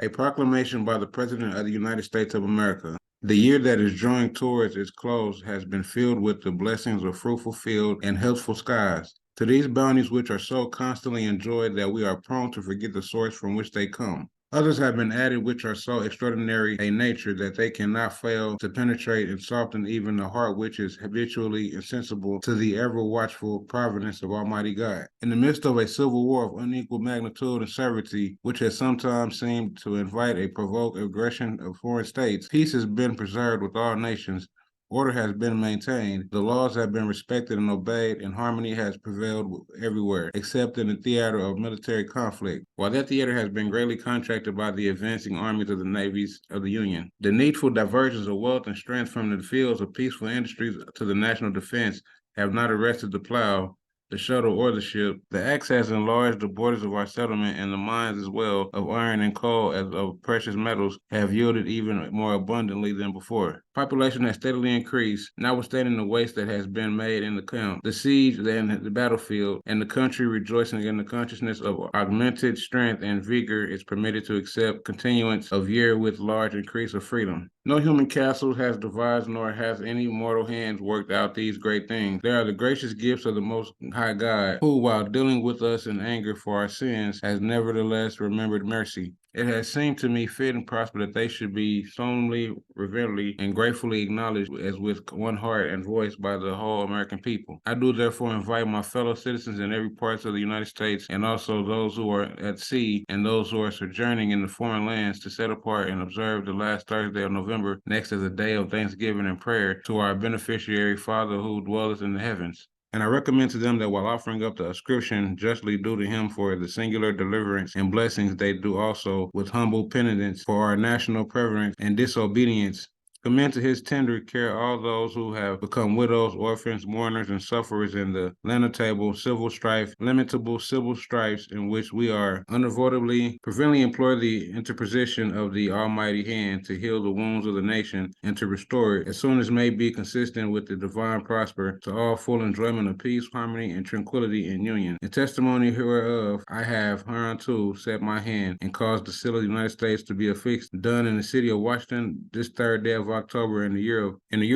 A proclamation by the President of the United States of America. The year that is drawing towards its close has been filled with the blessings of fruitful field and healthful skies. To these bounties which are so constantly enjoyed that we are prone to forget the source from which they come. Others have been added which are so extraordinary a nature that they cannot fail to penetrate and soften even the heart which is habitually insensible to the ever-watchful providence of Almighty God. In the midst of a civil war of unequal magnitude and severity, which has sometimes seemed to invite a provoked aggression of foreign states, peace has been preserved with all nations. Order has been maintained, the laws have been respected and obeyed, and harmony has prevailed everywhere, except in the theater of military conflict. While that theater has been greatly contracted by the advancing armies of the navies of the Union, the needful diversions of wealth and strength from the fields of peaceful industries to the national defense have not arrested the plow, the shuttle, or the ship. The axe has enlarged the borders of our settlement, and the mines as well of iron and coal as of precious metals have yielded even more abundantly than before. Population has steadily increased, notwithstanding the waste that has been made in the camp, the siege and the battlefield, and the country rejoicing in the consciousness of augmented strength and vigor is permitted to accept continuance of year with large increase of freedom. No human castle has devised nor has any mortal hands worked out these great things. They are the gracious gifts of the Most High God, who, while dealing with us in anger for our sins, has nevertheless remembered mercy. It has seemed to me fit and prosper that they should be solemnly, reverently, and gratefully acknowledged as with one heart and voice by the whole American people. I do therefore invite my fellow citizens in every part of the United States, and also those who are at sea and those who are sojourning in the foreign lands, to set apart and observe the last Thursday of November next as a day of thanksgiving and prayer to our beneficiary Father who dwelleth in the heavens. And I recommend to them that while offering up the ascription justly due to him for the singular deliverance and blessings, they do also with humble penitence for our national preference and disobedience. Commend to his tender care all those who have become widows, orphans, mourners, and sufferers in the lamentable civil strife, lamentable civil strifes in which we are unavoidably prevently implore the interposition of the Almighty hand to heal the wounds of the nation and to restore it, as soon as may be consistent with the divine prosper, to all full enjoyment of peace, harmony, and tranquility in union. In testimony hereof, I have hereunto set my hand and caused the seal of the United States to be affixed, done in the city of Washington this third day of October in the year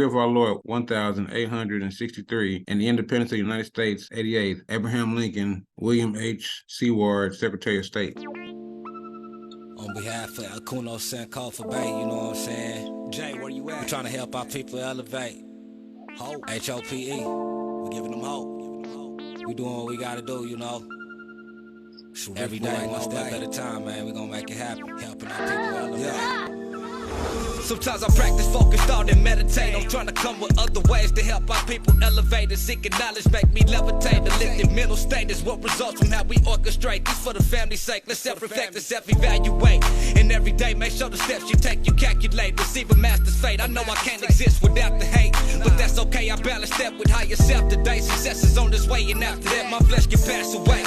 of our Lord 1863, and the independence of the United States 88th. Abraham Lincoln, William H. Seward, Secretary of State. On behalf of Akuno Sankofa Bay, you know what I'm saying? Jay, where you at? We're trying to help our people elevate. Hope. HOPE. We're giving them hope. We doing what we gotta do, you know. Every day, one step at a time, man. We're gonna make it happen. Helping our people elevate. Yeah. Sometimes I practice focus, thought, and meditate. I'm trying to come with other ways to help our people elevate and seeking knowledge, make me levitate. The lifted mental state is what results from how we orchestrate. This for the family's sake. Let's self-reflect and self-evaluate. And every day, make sure the steps you take, you calculate. Receive a master's fate. I know I can't exist without the hate, but that's okay. I balance that with higher self today. Success is on this way, and after that, my flesh can pass away.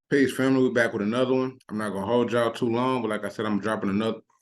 Peace, family. We're back with another one. I'm not going to hold y'all too long, but like I said, I'm dropping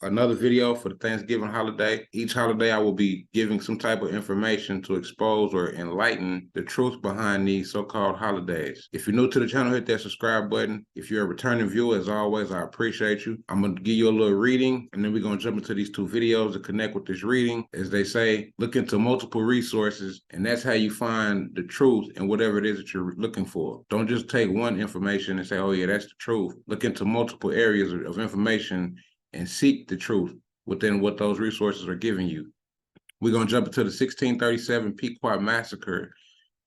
another video for the Thanksgiving holiday. Each holiday, I will be giving some type of information to expose or enlighten the truth behind these so-called holidays. If you're new to the channel, hit that subscribe button. If you're a returning viewer, as always, I appreciate you. I'm going to give you a little reading, and then we're going to jump into these two videos to connect with this reading. As they say, look into multiple resources, and that's how you find the truth in whatever it is that you're looking for. Don't just take one information and say, oh yeah, that's the truth. Look into multiple areas of information and seek the truth within what those resources are giving you. We're going to jump into the 1637 Pequot Massacre,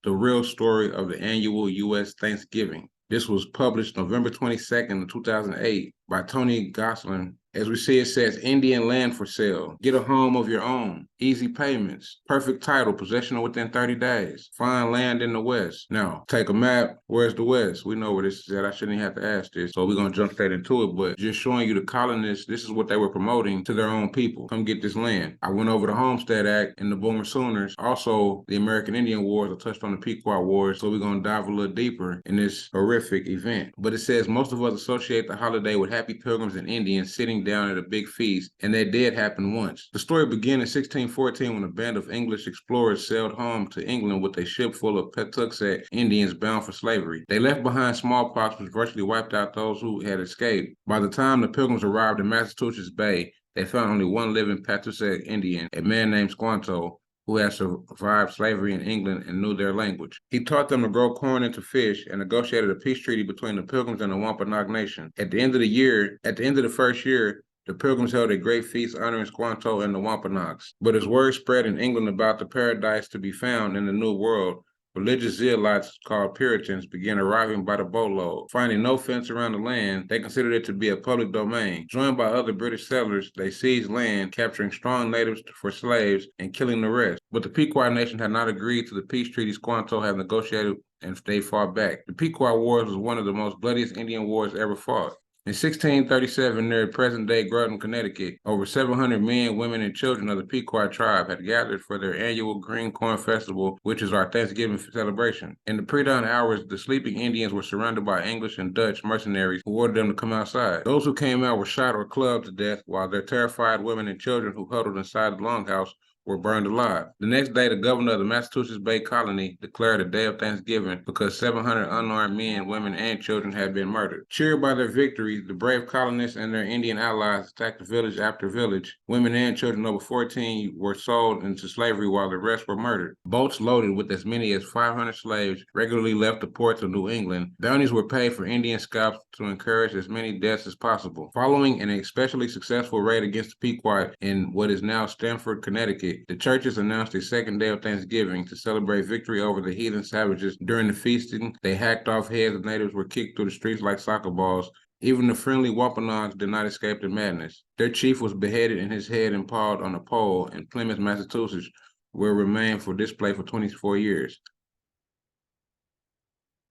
the real story of the annual U.S. Thanksgiving. This was published November 22nd, 2008 by Tony Gosselin. As we see, it says, Indian land for sale. Get a home of your own. Easy payments. Perfect title. Possession within 30 days. Find land in the West. Now, take a map. Where's the West? We know where this is at. I shouldn't even have to ask this. So we're going to jump straight into it. But just showing you the colonists, this is what they were promoting to their own people. Come get this land. I went over the Homestead Act and the Boomer Sooners. Also, the American Indian Wars. I touched on the Pequot Wars. So we're going to dive a little deeper in this horrific event. But it says most of us associate the holiday with happy pilgrims and Indians sitting down at a big feast, and that did happen once. The story began in 1614 when a band of English explorers sailed home to England with a ship full of Patuxet Indians bound for slavery. They left behind smallpox, which virtually wiped out those who had escaped. By the time the pilgrims arrived in Massachusetts Bay, they found only one living Patuxet Indian, a man named Squanto, who had survived slavery in England and knew their language. He taught them to grow corn into fish and negotiated a peace treaty between the Pilgrims and the Wampanoag Nation. At the end of the first year, the Pilgrims held a great feast honoring Squanto and the Wampanoags. But as word spread in England about the paradise to be found in the New World, religious zealots called Puritans began arriving by the boatload. Finding no fence around the land, they considered it to be a public domain. Joined by other British settlers, they seized land, capturing strong natives for slaves and killing the rest. But the Pequot Nation had not agreed to the peace treaty Squanto had negotiated, and they fought back. The Pequot Wars was one of the most bloodiest Indian wars ever fought. In 1637, near present-day Groton, Connecticut, over 700 men, women, and children of the Pequot tribe had gathered for their annual Green Corn Festival, which is our Thanksgiving celebration. In the pre-dawn hours, the sleeping Indians were surrounded by English and Dutch mercenaries who ordered them to come outside. Those who came out were shot or clubbed to death, while their terrified women and children who huddled inside the longhouse were burned alive. The next day, the governor of the Massachusetts Bay Colony declared a day of Thanksgiving because 700 unarmed men, women, and children had been murdered. Cheered by their victory, the brave colonists and their Indian allies attacked village after village. Women and children over 14 were sold into slavery while the rest were murdered. Boats loaded with as many as 500 slaves regularly left the ports of New England. Bounties were paid for Indian scalps to encourage as many deaths as possible. Following an especially successful raid against the Pequot in what is now Stamford, Connecticut, the churches announced a second day of Thanksgiving to celebrate victory over the heathen savages. During the feasting, they hacked off heads of natives were kicked through the streets like soccer balls. Even the friendly Wampanoags did not escape the madness. Their chief was beheaded and his head impaled on a pole in Plymouth, Massachusetts, where it remained for display for 24 years.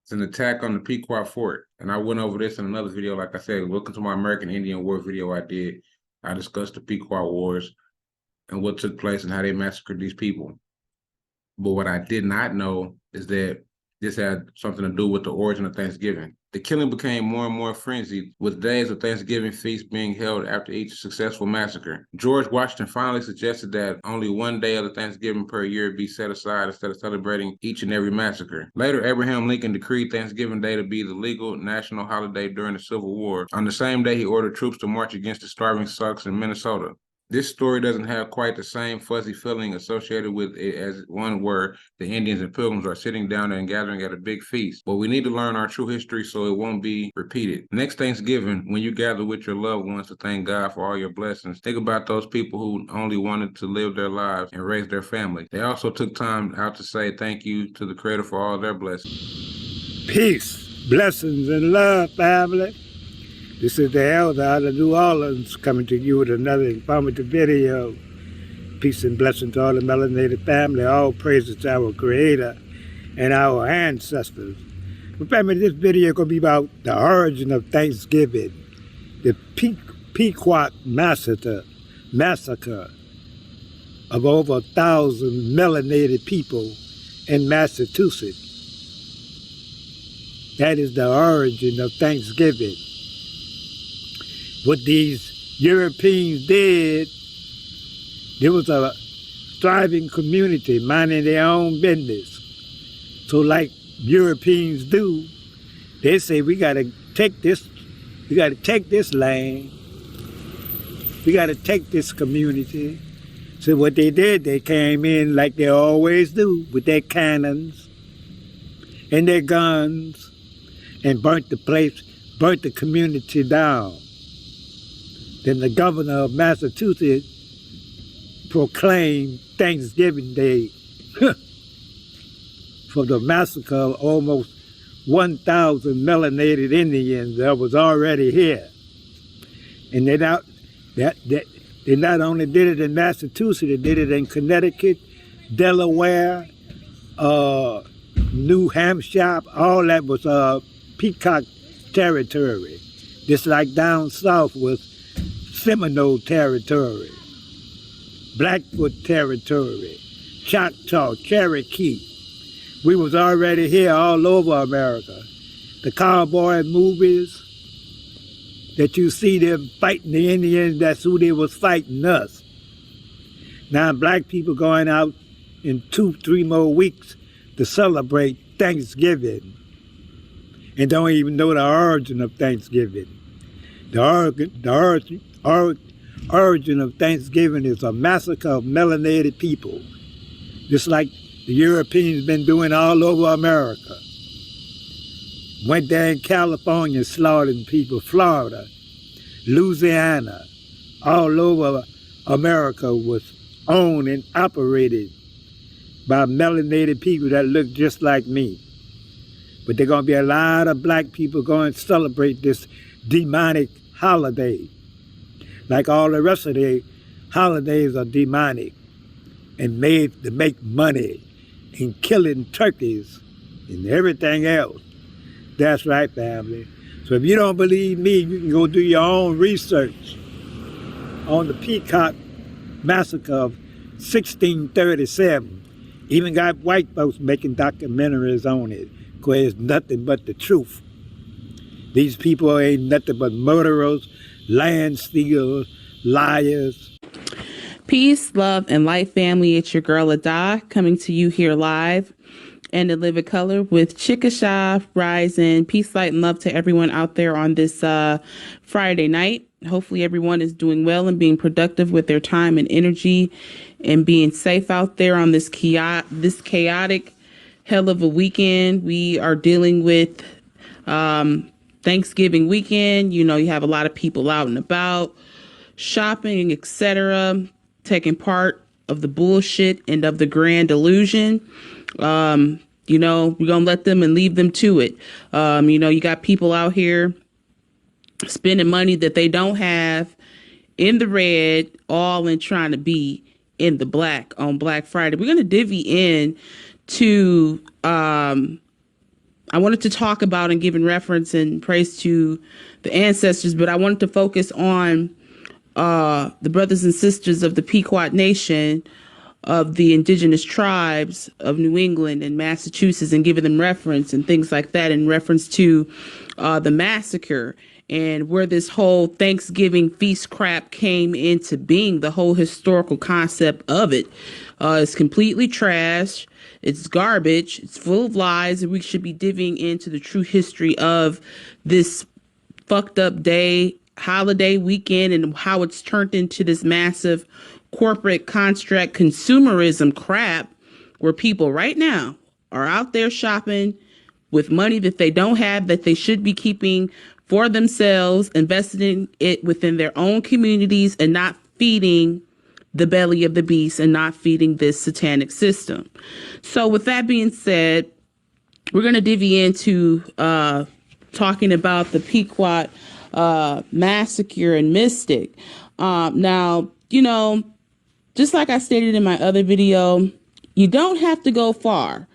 It's an attack on the Pequot Fort, and I went over this in another video. Like I said, look to my American Indian War video I did. I discussed the Pequot Wars and what took place and how they massacred these people. But what I did not know is that this had something to do with the origin of Thanksgiving. The killing became more and more frenzied, with days of Thanksgiving feasts being held after each successful massacre. George Washington finally suggested that only one day of the Thanksgiving per year be set aside instead of celebrating each and every massacre. Later, Abraham Lincoln decreed Thanksgiving Day to be the legal national holiday during the Civil War. On the same day, he ordered troops to march against the starving Sioux in Minnesota. This story doesn't have quite the same fuzzy feeling associated with it as one where the Indians and Pilgrims are sitting down and gathering at a big feast. But we need to learn our true history so it won't be repeated. Next Thanksgiving, when you gather with your loved ones to thank God for all your blessings, think about those people who only wanted to live their lives and raise their family. They also took time out to say thank you to the Creator for all their blessings. Peace, blessings, and love, family. This is the Elder out of New Orleans coming to you with another informative video. Peace and blessing to all the melanated family. All praises to our Creator and our ancestors. But family, this video is going to be about the origin of Thanksgiving. The Pequot massacre of over 1,000 melanated people in Massachusetts. That is the origin of Thanksgiving. What these Europeans did, there was a thriving community minding their own business. So like Europeans do, they say we gotta take this land, we gotta take this community. So what they did, they came in like they always do with their cannons and their guns and burnt the community down. Then the governor of Massachusetts proclaimed Thanksgiving Day for the massacre of almost 1,000 melanated Indians that was already here. And they not only did it in Massachusetts, they did it in Connecticut, Delaware, New Hampshire. All that was Pequot territory. Just like down south was Seminole territory, Blackfoot territory, Choctaw, Cherokee. We was already here all over America. The cowboy movies, that you see them fighting the Indians, that's who they was fighting us. Now black people going out in 2-3 more weeks to celebrate Thanksgiving and don't even know the origin of Thanksgiving. The origin of Thanksgiving is a massacre of melanated people, just like the Europeans been doing all over America. Went there in California slaughtering people, Florida, Louisiana, all over America was owned and operated by melanated people that look just like me. But there's going to be a lot of black people going to celebrate this demonic holiday. Like all the rest of the holidays are demonic and made to make money and killing turkeys and everything else. That's right, family. So if you don't believe me, you can go do your own research on the Pequot Massacre of 1637. Even got white folks making documentaries on it, because it's nothing but the truth. These people ain't nothing but murderers, land stealers, liars. Peace, love, and light, family. It's your girl Ada coming to you here live and in living color with Chickasha Rising. Peace, light, and love to everyone out there on this Friday night. Hopefully everyone is doing well and being productive with their time and energy and being safe out there on this chaotic hell of a weekend. We are dealing with Thanksgiving weekend. You know, you have a lot of people out and about, shopping, etc., taking part of the bullshit and of the grand illusion. You know, we're going to let them and leave them to it. You know, you got people out here spending money that they don't have in the red, all in trying to be in the black on Black Friday. We're going to divvy in to, I wanted to talk about and give in reference and praise to the ancestors, but I wanted to focus on the brothers and sisters of the Pequot Nation, of the indigenous tribes of New England and Massachusetts, and giving them reference and things like that in reference to the massacre and where this whole Thanksgiving feast crap came into being. The whole historical concept of it is completely trash. It's garbage. It's full of lies, and we should be divvying into the true history of this fucked up day, holiday weekend, and how it's turned into this massive corporate construct consumerism crap where people right now are out there shopping with money that they don't have, that they should be keeping for themselves, investing it within their own communities and not feeding the belly of the beast and not feeding this satanic system. So with that being said, we're going to divvy into talking about the Pequot massacre and mystic. Now, you know, just like I stated in my other video, you don't have to go far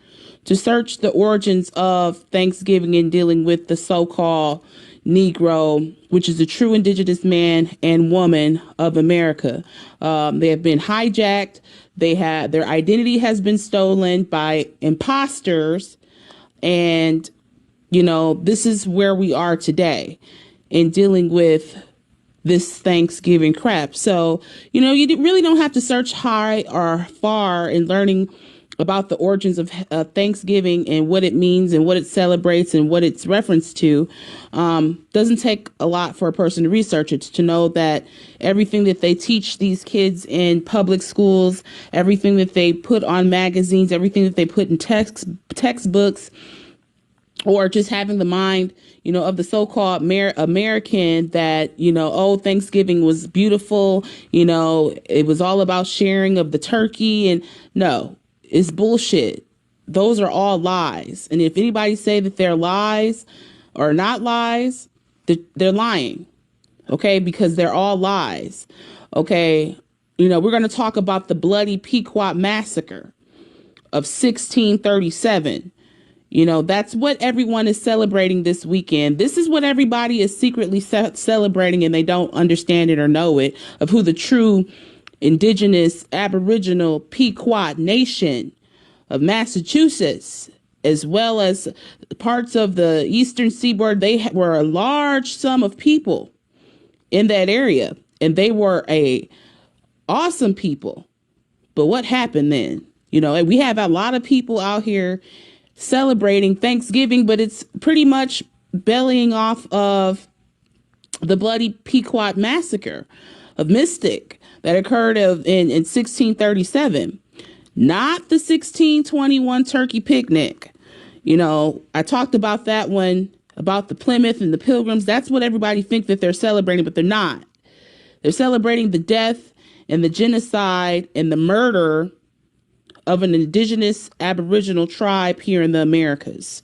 to search the origins of Thanksgiving and dealing with the so-called Negro, which is the true indigenous man and woman of America. They have been hijacked. Their identity has been stolen by imposters. And, you know, this is where we are today in dealing with this Thanksgiving crap. So, you know, you really don't have to search high or far in learning about the origins of Thanksgiving and what it means and what it celebrates and what it's referenced to. Doesn't take a lot for a person to research it, to know that everything that they teach these kids in public schools, everything that they put on magazines, everything that they put in textbooks, or just having the mind, you know, of the so-called American that, you know, oh, Thanksgiving was beautiful. You know, it was all about sharing of the turkey. And no, it's bullshit. Those are all lies. And if anybody say that they're lies or not lies, they're lying. Okay, because they're all lies. Okay, you know, we're going to talk about the bloody Pequot massacre of 1637. You know, that's what everyone is celebrating this weekend. This is what everybody is secretly celebrating, and they don't understand it or know it, of who the true indigenous Aboriginal Pequot Nation of Massachusetts, as well as parts of the eastern seaboard. They were a large sum of people in that area, and they were a awesome people. But what happened then? You know, we have a lot of people out here celebrating Thanksgiving, but it's pretty much bellying off of the bloody Pequot massacre of Mystic that occurred in 1637, not the 1621 turkey picnic. You know, I talked about that one, about the Plymouth and the Pilgrims. That's what everybody thinks that they're celebrating, but they're not. They're celebrating the death and the genocide and the murder of an indigenous Aboriginal tribe here in the Americas,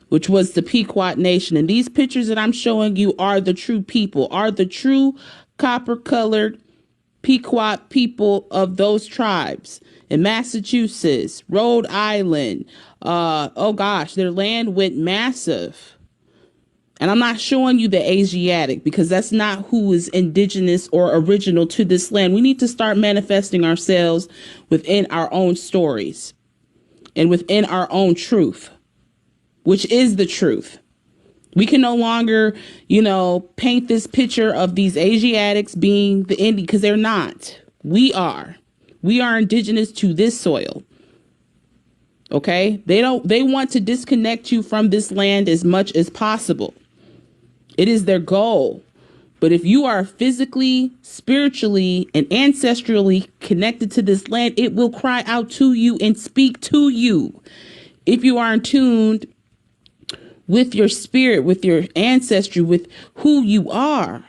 which was the Pequot Nation. And these pictures that I'm showing you are the true people, are the true copper-colored Pequot people of those tribes in Massachusetts, Rhode Island. Oh gosh, their land went massive. And I'm not showing you the Asiatic because that's not who is indigenous or original to this land. We need to start manifesting ourselves within our own stories and within our own truth, which is the truth. We can no longer, you know, paint this picture of these Asiatics being the Indian, because they're not. We are. We are indigenous to this soil. Okay? They want to disconnect you from this land as much as possible. It is their goal. But if you are physically, spiritually, and ancestrally connected to this land, it will cry out to you and speak to you. If you are in tune with your spirit, with your ancestry, with who you are,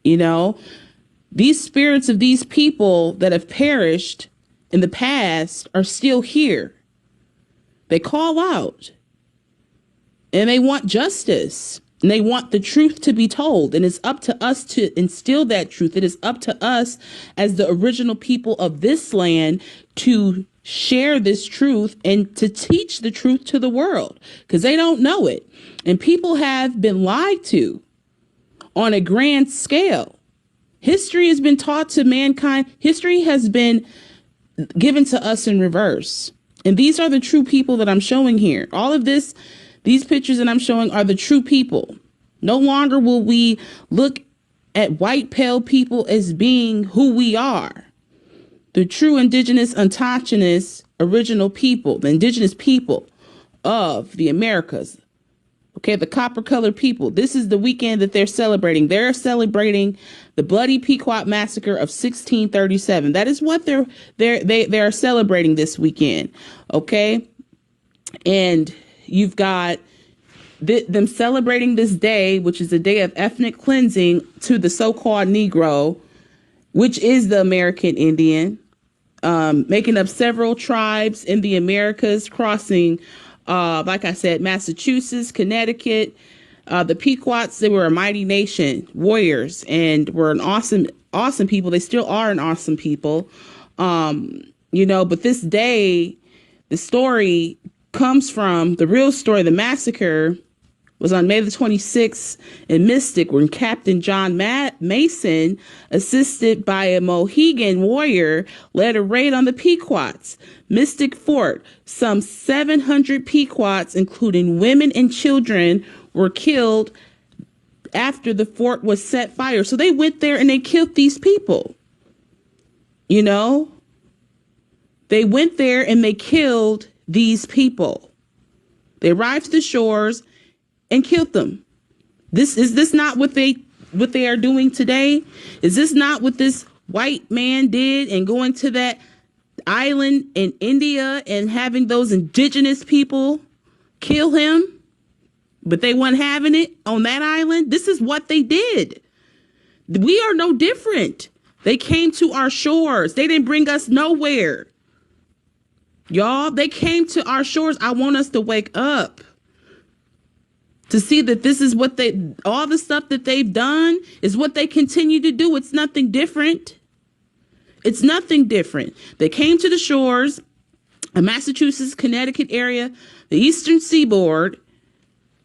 you know, these spirits of these people that have perished in the past are still here. They call out and they want justice. And they want the truth to be told. And it's up to us to instill that truth. It is up to us as the original people of this land to share this truth and to teach the truth to the world, because they don't know it. And people have been lied to on a grand scale. History has been taught to mankind. History has been given to us in reverse. And these are the true people that I'm showing here. All of this, these pictures that I'm showing are the true people. No longer will we look at white pale people as being who we are. The true indigenous, autochthonous, original people, the indigenous people of the Americas. Okay, the copper colored people. This is the weekend that they're celebrating. They're celebrating the bloody Pequot massacre of 1637. That is what they are celebrating this weekend. Okay, and you've got them celebrating this day, which is a day of ethnic cleansing to the so-called Negro, which is the American Indian, making up several tribes in the Americas, crossing, like I said, Massachusetts, Connecticut. The Pequots, they were a mighty nation, warriors, and were an awesome people. They still are an awesome people. You know, but this day, the story comes from the real story. The massacre was on May the 26th in Mystic, when Captain John Mason, assisted by a Mohegan warrior, led a raid on the Pequots. Mystic Fort, some 700 Pequots, including women and children, were killed after the fort was set fire. So they went there and they killed these people. You know, they went there and they killed these people. They arrived to the shores and killed them. Is this not what they are doing today? Is this not what this white man did, and going to that island in India and having those indigenous people kill him? But they weren't having it on that island. This is what they did. We are no different. They came to our shores. They didn't bring us nowhere. Y'all, they came to our shores. I want us to wake up to see that this is what all the stuff that they've done is what they continue to do. It's nothing different. It's nothing different. They came to the shores of Massachusetts, Connecticut area, the Eastern Seaboard,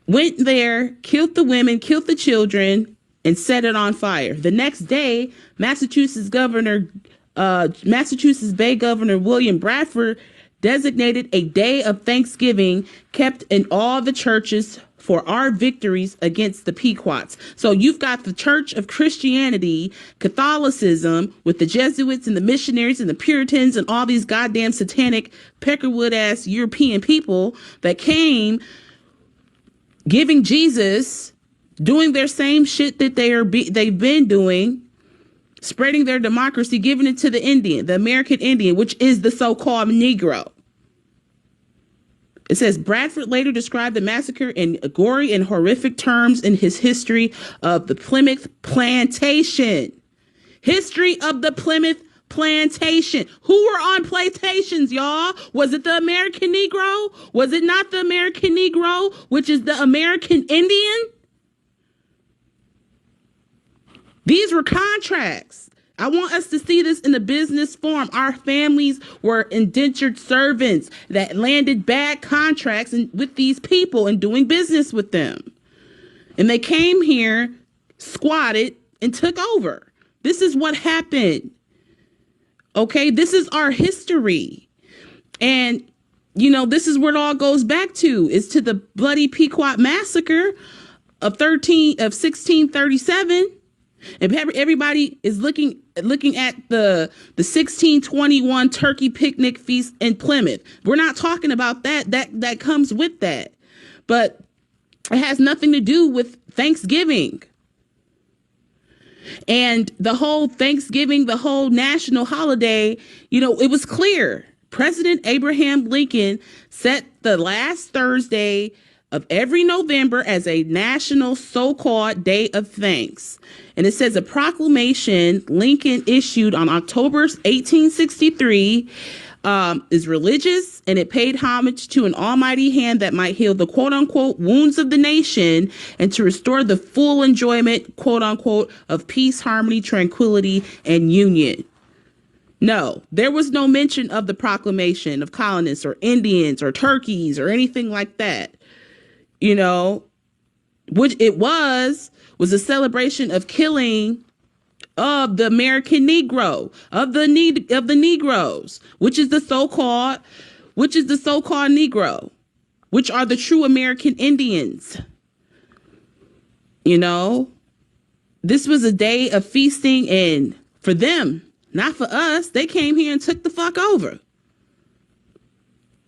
went there, killed the women, killed the children, and set it on fire. The next day, Massachusetts Bay Governor William Bradford designated a day of Thanksgiving kept in all the churches for our victories against the Pequots. So you've got the Church of Christianity, Catholicism, with the Jesuits and the missionaries and the Puritans and all these goddamn satanic Peckerwood ass European people that came giving Jesus, doing their same shit that they've been doing, spreading their democracy, giving it to the Indian, the American Indian, which is the so-called Negro. It says Bradford later described the massacre in gory and horrific terms in his history of the Plymouth Plantation. History of the Plymouth Plantation. Who were on plantations, y'all? Was it the American Negro? Was it not the American Negro, which is the American Indian? These were contracts. I want us to see this in the business form. Our families were indentured servants that landed bad contracts with these people and doing business with them. And they came here, squatted, and took over. This is what happened. Okay, this is our history. And, you know, this is where it all goes back to, is to the bloody Pequot massacre of 1637. And everybody is looking at the 1621 turkey picnic feast in Plymouth. We're not talking about that. That comes with that. But it has nothing to do with Thanksgiving. And the whole Thanksgiving, the whole national holiday, you know, it was clear. President Abraham Lincoln set the last Thursday of every November as a national so-called day of thanks. And it says a proclamation Lincoln issued on October 1863 is religious, and it paid homage to an almighty hand that might heal the quote-unquote wounds of the nation and to restore the full enjoyment, quote-unquote, of peace, harmony, tranquility, and union. No, there was no mention of the proclamation of colonists or Indians or turkeys or anything like that. You know, which it was a celebration of killing of the American Negro, of the Negroes, which is the so-called Negro, which are the true American Indians. You know, this was a day of feasting, and for them, not for us. They came here and took the fuck over.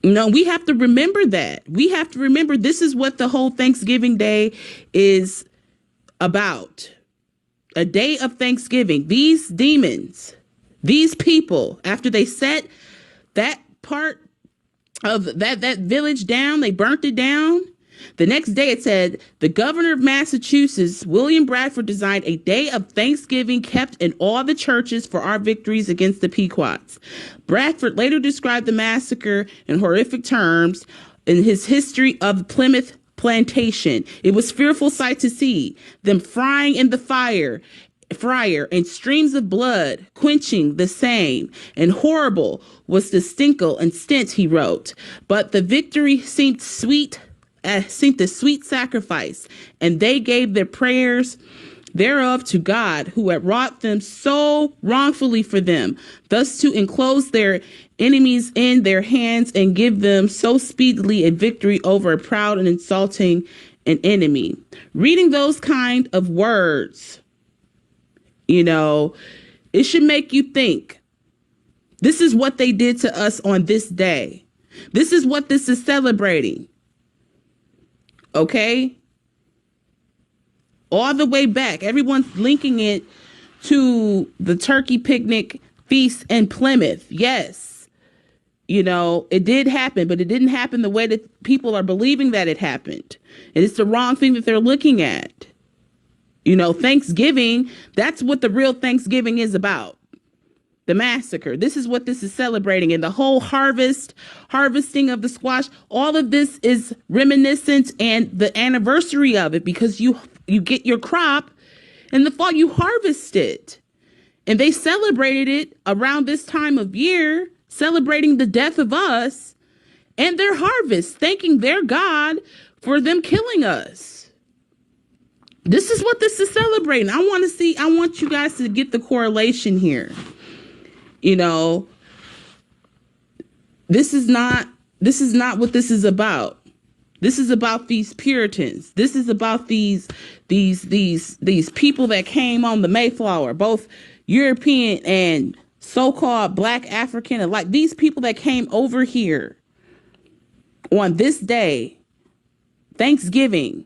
No, we have to remember that. We have to remember this is what the whole Thanksgiving Day is about. A day of Thanksgiving. These demons, these people, after they set that part of that village down, they burnt it down. The next day it said, the governor of Massachusetts, William Bradford, designed a day of Thanksgiving kept in all the churches for our victories against the Pequots. Bradford later described the massacre in horrific terms in his history of Plymouth Plantation. It was fearful sight to see them frying in the fryer and streams of blood quenching the same, and horrible was the stinkle and stint, he wrote. But the victory seemed a sweet sacrifice, and they gave their prayers thereof to God, who had wrought them so wrongfully for them, thus to enclose their enemies in their hands and give them so speedily a victory over a proud and insulting an enemy. Reading those kind of words, you know, it should make you think. This is what they did to us on this day. This is what this is celebrating. Okay? All the way back. Everyone's linking it to the turkey picnic feast in Plymouth. Yes. You know, it did happen, but it didn't happen the way that people are believing that it happened. And it's the wrong thing that they're looking at. You know, Thanksgiving, that's what the real Thanksgiving is about. The massacre. This is what this is celebrating. And the whole harvesting of the squash, all of this is reminiscent and the anniversary of it, because you get your crop in the fall, you harvest it. And they celebrated it around this time of year, celebrating the death of us and their harvest, thanking their God for them killing us. This is what this is celebrating. I want you guys to get the correlation here. You know, this is not what this is about. This is about these Puritans. This is about these people that came on the Mayflower, both European and so-called Black African, and like these people that came over here on this day, Thanksgiving.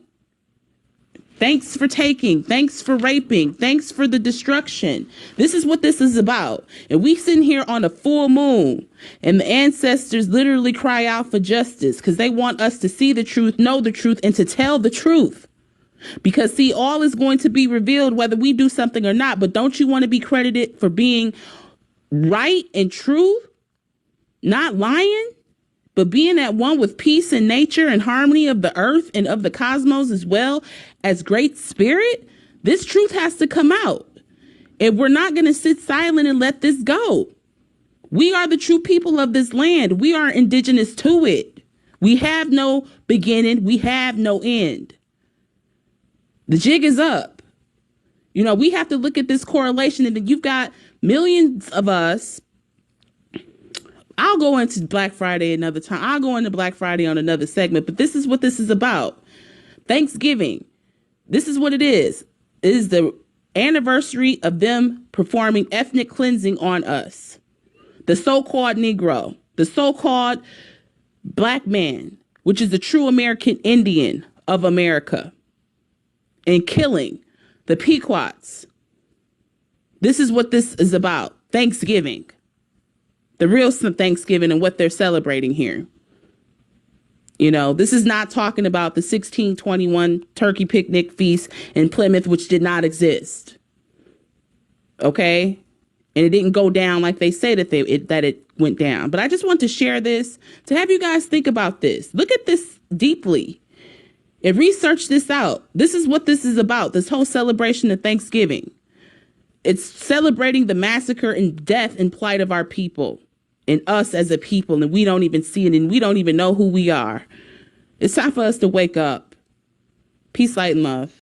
Thanks for taking. Thanks for raping. Thanks for the destruction. This is what this is about. And we sitting here on a full moon, and the ancestors literally cry out for justice because they want us to see the truth, know the truth, and to tell the truth. Because see, all is going to be revealed whether we do something or not. But don't you want to be credited for being right and truth, not lying, but being at one with peace and nature and harmony of the earth and of the cosmos, as well as great spirit? This truth has to come out. And we're not going to sit silent and let this go. We are the true people of this land. We are indigenous to it. We have no beginning. We have no end. The jig is up. You know, we have to look at this correlation, and then you've got millions of us. I'll go into Black Friday another time. I'll go into Black Friday on another segment, but this is what this is about. Thanksgiving. This is what it is. It is the anniversary of them performing ethnic cleansing on us. The so-called Negro, the so-called Black man, which is the true American Indian of America, and killing the Pequots. This is what this is about. Thanksgiving. The real Thanksgiving and what they're celebrating here. You know, this is not talking about the 1621 turkey picnic feast in Plymouth, which did not exist. Okay? And it didn't go down like they say that it went down. But I just want to share this to have you guys think about this. Look at this deeply and research this out. This is what this is about, this whole celebration of Thanksgiving. It's celebrating the massacre and death and plight of our people. And us as a people, and we don't even see it, and we don't even know who we are. It's time for us to wake up. Peace, light, and love.